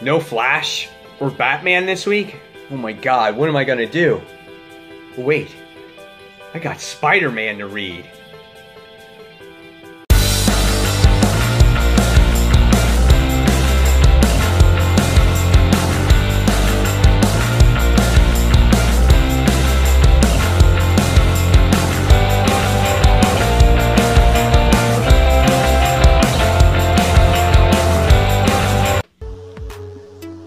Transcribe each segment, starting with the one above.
No Flash or Batman this week? Oh my god, what am I gonna do? Wait, I got Spiderman to read.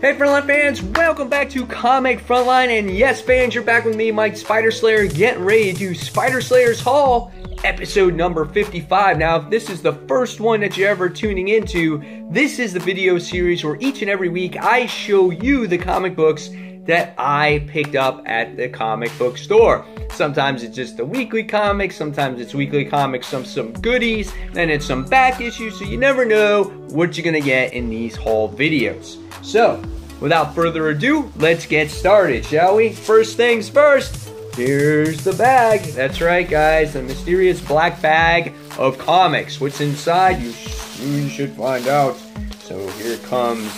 Hey Frontline fans, welcome back to Comic Frontline, and yes fans, you're back with me, Mike Spider Slayer, getting ready to do Spider Slayer's Haul, episode number 55. Now, if this is the first one that you're ever tuning into, this is the video series where each and every week I show you the comic books that I picked up at the comic book store. Sometimes it's just the weekly comics, sometimes it's weekly comics, some goodies, then it's some back issues, so you never know what you're gonna get in these haul videos. So, without further ado, let's get started, shall we? First things first, here's the bag. That's right, guys, the mysterious black bag of comics. What's inside, you soon should find out. So here comes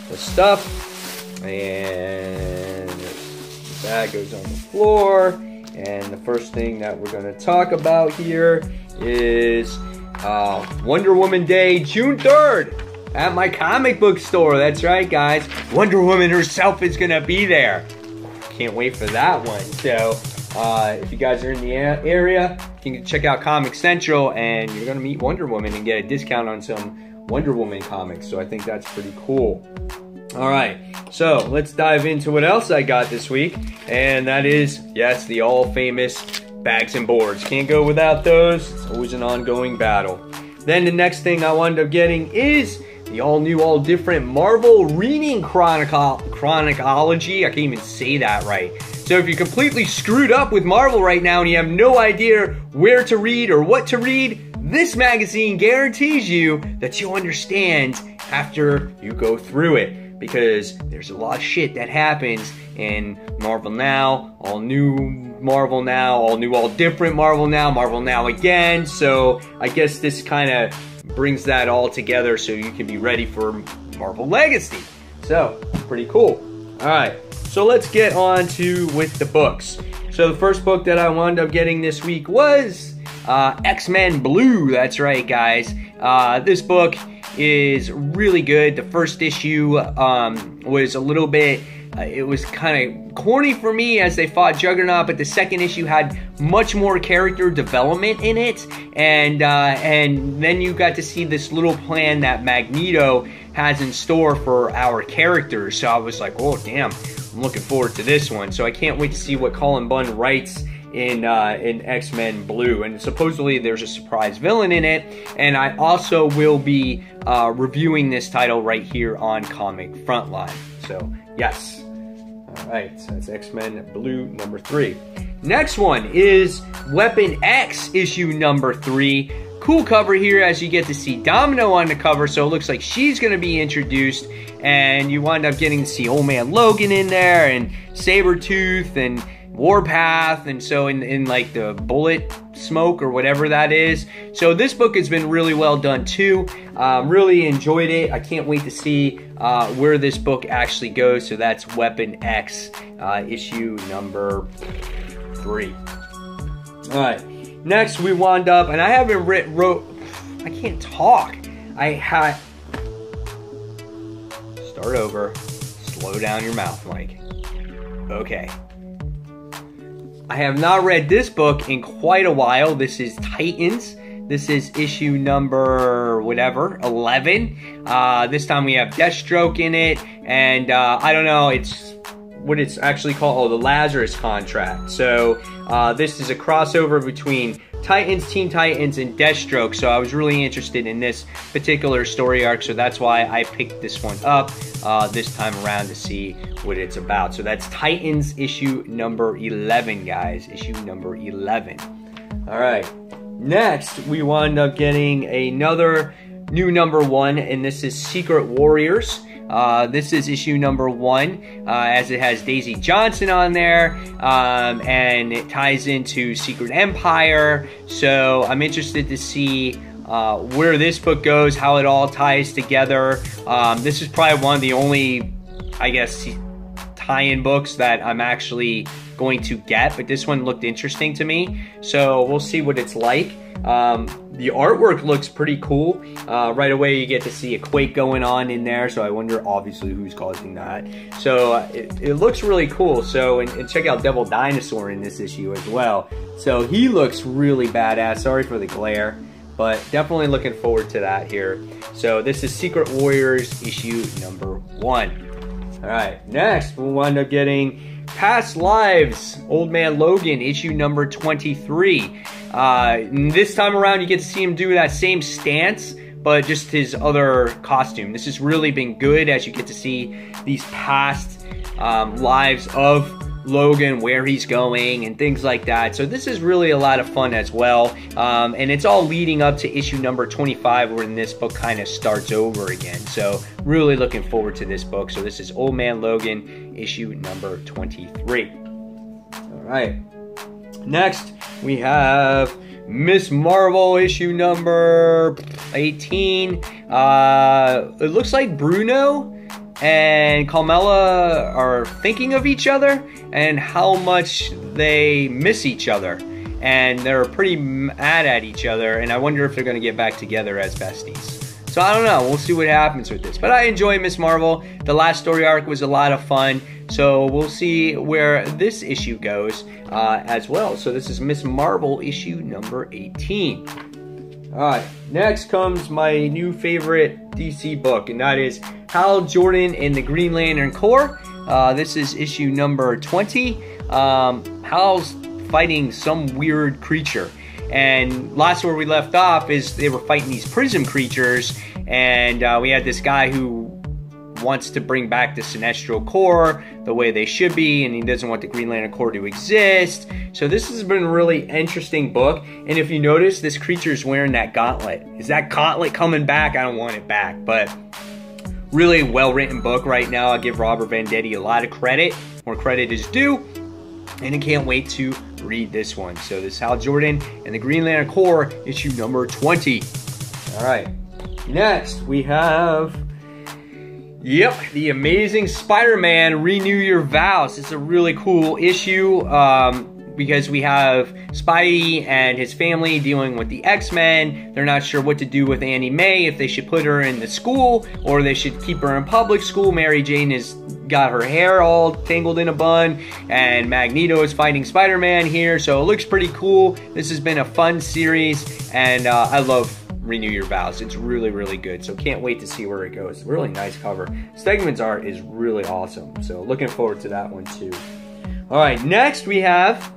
the stuff, and the bag goes on the floor. And the first thing that we're going to talk about here is Wonder Woman Day, June 3rd. At my comic book store. That's right, guys. Wonder Woman herself is gonna be there. Can't wait for that one. So, if you guys are in the area, you can check out Comic Central, and you're gonna meet Wonder Woman and get a discount on some Wonder Woman comics. So I think that's pretty cool. All right, so let's dive into what else I got this week, and that is, yes, the all-famous bags and boards. Can't go without those. It's always an ongoing battle. Then the next thing I wound up getting is the all-new, all-different Marvel Reading Chronicology. I can't even say that right. So if you're completely screwed up with Marvel right now and you have no idea where to read or what to read, this magazine guarantees you that you'll understand after you go through it. Because there's a lot of shit that happens in Marvel Now, all new Marvel Now, all new, all different Marvel Now again. So I guess this kind of brings that all together so you can be ready for Marvel Legacy. So, pretty cool. Alright, so let's get on to with the books. So the first book that I wound up getting this week was XMen Blue. That's right, guys. This book is really good. The first issue was a little bit, it was kind of corny for me as they fought Juggernaut, but the second issue had much more character development in it, and then you got to see this little plan that Magneto has in store for our characters. So I was like, oh damn, I'm looking forward to this one. So I can't wait to see what Colin Bunn writes in X-Men Blue, and supposedly there's a surprise villain in it, and I also will be reviewing this title right here on Comic Frontline. So yes. Alright, so that's X-Men Blue number 3. Next one is Weapon X issue number 3. Cool cover here as you get to see Domino on the cover, so it looks like she's going to be introduced, and you wind up getting to see Old Man Logan in there, and Sabretooth, and Warpath, and so in like the bullet smoke or whatever that is. So this book has been really well done too. Really enjoyed it. I can't wait to see where this book actually goes. So that's Weapon X issue number 3. Alright, next we wound up, and I haven't I can't talk. Start over. Slow down your mouth, Mike. Okay. I have not read this book in quite a while. This is Titans. This is issue number, whatever, 11. This time we have Deathstroke in it, and I don't know, it's what it's actually called, oh, the Lazarus Contract. So this is a crossover between Titans, Teen Titans, and Deathstroke. So I was really interested in this particular story arc, so that's why I picked this one up this time around to see what it's about. So that's Titans issue number 11, guys. Issue number 11. All right. Next, we wound up getting another new number 1, and this is Secret Warriors. This is issue number 1, as it has Daisy Johnson on there, and it ties into Secret Empire. So I'm interested to see where this book goes, how it all ties together. This is probably one of the only, I guess, tie-in books that I'm actually going to get, but this one looked interesting to me, so we'll see what it's like. The artwork looks pretty cool. Right away you get to see a quake going on in there, so I wonder obviously who's causing that. So it looks really cool. So and check out Devil Dinosaur in this issue as well. So he looks really badass. Sorry for the glare, but definitely looking forward to that here. So this is Secret Warriors issue number 1. All right, next we'll wind up getting Past Lives, Old Man Logan, issue number 23. This time around, you get to see him do that same stance, but just his other costume. This has really been good as you get to see these past lives of Logan, where he's going, and things like that. So this is really a lot of fun as well. And it's all leading up to issue number 25, when this book kind of starts over again. So really looking forward to this book. So this is Old Man Logan, issue number 23. All right. Next, we have Ms.Marvel, issue number 18. It looks like Bruno and Carmela are thinking of each other and how much they miss each other. And they're pretty mad at each other, and I wonder if they're going to get back together as besties. So I don't know. We'll see what happens with this. But I enjoy Ms.Marvel. The last story arc was a lot of fun. So we'll see where this issue goes as well. So this is Ms.Marvel issue number 18. Alright, next comes my new favorite DC book, and that is Hal Jordan and the Green Lantern Corps. This is issue number 20. Hal's fighting some weird creature. And last where we left off is they were fighting these prism creatures, and we had this guy who wants to bring back the Sinestro Corps the way they should be, and he doesn't want the Green Lantern Corps to exist. So this has been a really interesting book, and if you notice, this creature's wearing that gauntlet. Is that gauntlet coming back? I don't want it back, but really well-written book right now. I give Robert Venditti a lot of credit, where credit is due, and I can't wait to read this one. So this is Hal Jordan and the Green Lantern Corps, issue number 20. All right, next we have, the Amazing Spider-Man, Renew Your Vows. It's a really cool issue because we have Spidey and his family dealing with the X-Men. They're not sure what to do with Annie Mae, if they should put her in the school or they should keep her in public school. Mary Jane has got her hair all tangled in a bun, and Magneto is fighting Spider-Man here, so it looks pretty cool. This has been a fun series, and I love Renew Your Vows. It's really, really good, so can't wait to see where it goes. Really nice cover. Stegman's art is really awesome, so looking forward to that one too. All right, next we have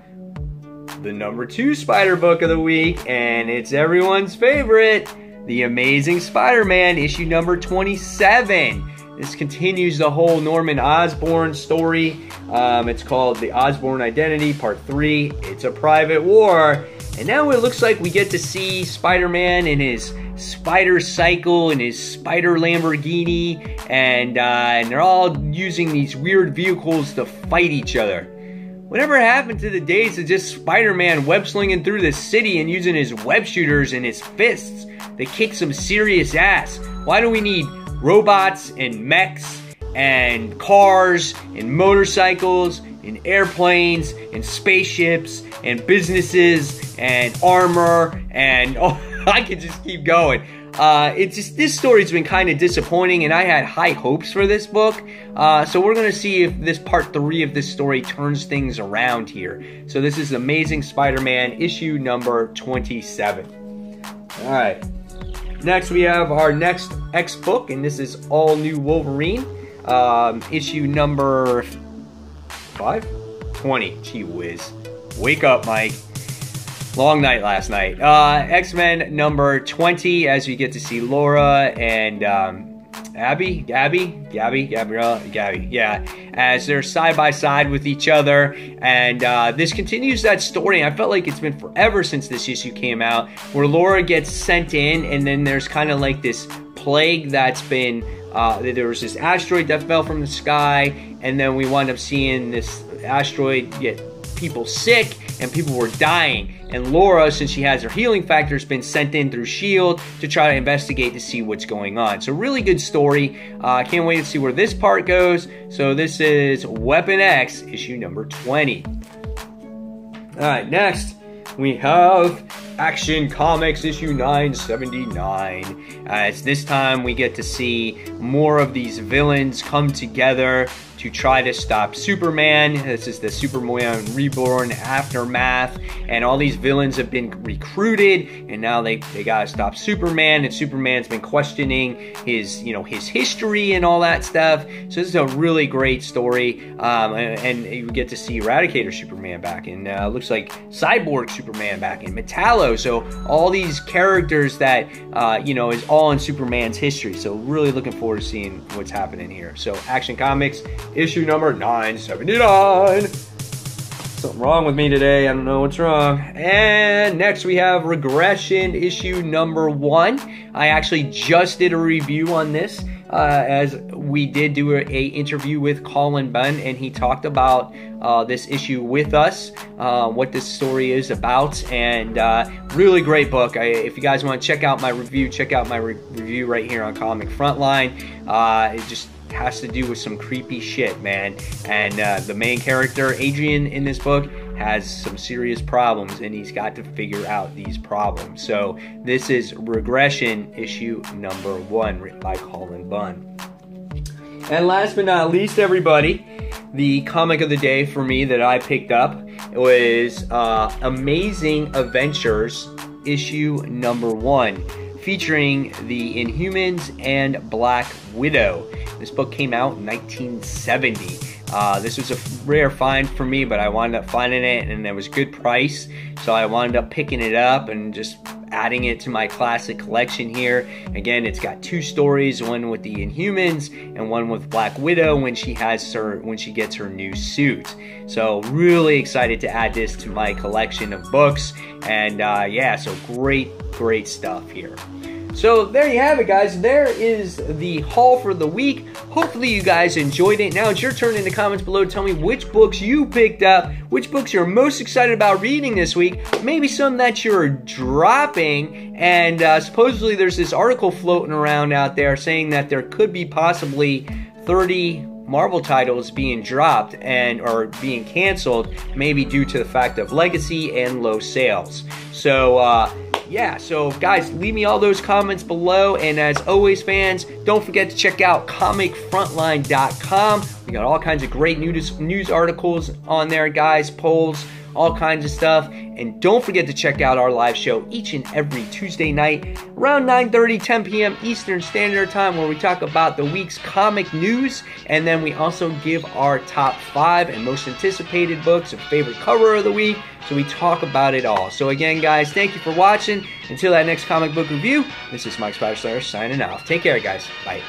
the number 2 Spider book of the week, and it's everyone's favorite, The Amazing Spider-Man, issue number 27. This continues the whole Norman Osborn story. It's called The Osborn Identity, Part 3. It's a private war. And now it looks like we get to see Spider-Man in his spider cycle and his spider Lamborghini. And they're all using these weird vehicles to fight each other. Whatever happened to the days of just Spider-Man web-slinging through the city and using his web shooters and his fists to kick some serious ass? Why do we need robots and mechs and cars and motorcycles and airplanes and spaceships and businesses and armor and I could just keep going. It's just, this story's been kind of disappointing, and I had high hopes for this book. So we're going to see if this part 3 of this story turns things around here. So this is Amazing Spider-Man issue number 27. All right. Next, we have our next X book, and this is All New Wolverine, issue number 20. Gee whiz. Wake up, Mike. Long night last night. X-Men number 20, as we get to see Laura and Gabby, yeah, as they're side by side with each other, and this continues that story. I felt like it's been forever since this issue came out, where Laura gets sent in, and then there's kind of like this plague that's been, there was this asteroid that fell from the sky, and then we wind up seeing this asteroid get people sick, and people were dying. And Laura, since she has her healing factor, has been sent in through S.H.I.E.L.D. to try to investigate to see what's going on. So really good story. Can't wait to see where this part goes. So this is Weapon X, issue number 20. Alright, next we have Action Comics issue 979. As this time we get to see more of these villains come together to try to stop Superman. This is the Superman Reborn Aftermath, and all these villains have been recruited, and now they gotta stop Superman, and Superman's been questioning his, you know, his history and all that stuff. So this is a really great story, and you get to see Eradicator Superman back, and looks like Cyborg Superman back, and Metallo. So all these characters that you know, is all in Superman's history. So really looking forward to seeing what's happening here. So Action Comics issue number 979. Something wrong with me today. I don't know what's wrong. And next we have Regression issue number 1. I actually just did a review on this, as we did do a interview with Colin Bunn, and he talked about this issue with us, what this story is about, and really great book. If you guys want to check out my review, check out my review right here on Comic Frontline. It just has to do with some creepy shit, man. And the main character, Adrian, in this book has some serious problems, and he's got to figure out these problems. So this is Regression issue number 1, written by Colin Bunn. And last but not least, everybody, the comic of the day for me that I picked up was Amazing Adventures issue number 1, featuring the Inhumans and Black Widow. This book came out in 1970. This was a rare find for me, but I wound up finding it, and it was a good price, so I wound up picking it up and just adding it to my classic collection here. Again, it's got 2 stories, one with the Inhumans and one with Black Widow when she gets her new suit. So really excited to add this to my collection of books, and yeah, so great stuff here. So there you have it, guys. There is the haul for the week. Hopefully you guys enjoyed it. Now it's your turn in the comments below to tell me which books you picked up, which books you're most excited about reading this week, maybe some that you're dropping. And supposedly there's this article floating around out there saying that there could be possibly 30 Marvel titles being dropped and or being canceled, maybe due to the fact of legacy and low sales. So yeah, so guys, leave me all those comments below, and as always, fans, don't forget to check out comicfrontline.com. We got all kinds of great news articles on there, guys, polls, all kinds of stuff. And don't forget to check out our live show each and every Tuesday night around 9:30, 10 p.m. Eastern Standard Time, where we talk about the week's comic news, and then we also give our top 5 and most anticipated books and favorite cover of the week. So we talk about it all. So again, guys, thank you for watching. Until that next comic book review, this is Mike Spiderslayer signing off. Take care, guys. Bye.